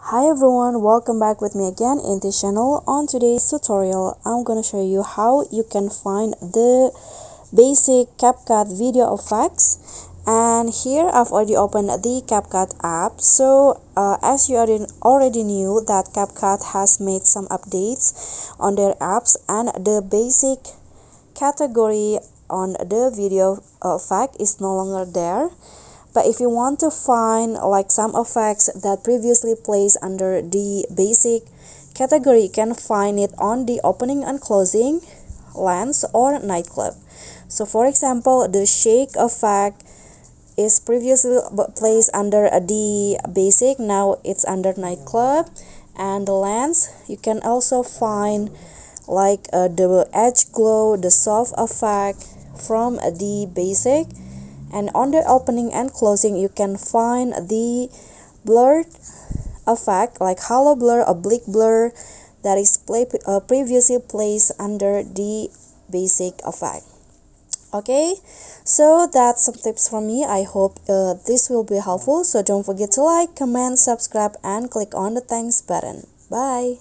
Hi everyone, welcome back with me again in this channel. On today's tutorial, I'm gonna show you how you can find the basic CapCut video effects. And here I've already opened the CapCut app. So as you already knew that CapCut has made some updates on their apps, and the basic category on the video effect is no longer there. But if you want to find like some effects that previously placed under the basic category, you can find it on the opening and closing, lens, or nightclub. So for example, the shake effect is previously placed under the basic, now it's under nightclub. And the lens, you can also find like the edge glow, the soft effect from the basic. And on the opening and closing, you can find the blurred effect like hollow blur, oblique blur, that is previously placed under the basic effect. Okay, so that's some tips from me. I hope this will be helpful. So don't forget to like, comment, subscribe, and click on the thanks button. Bye.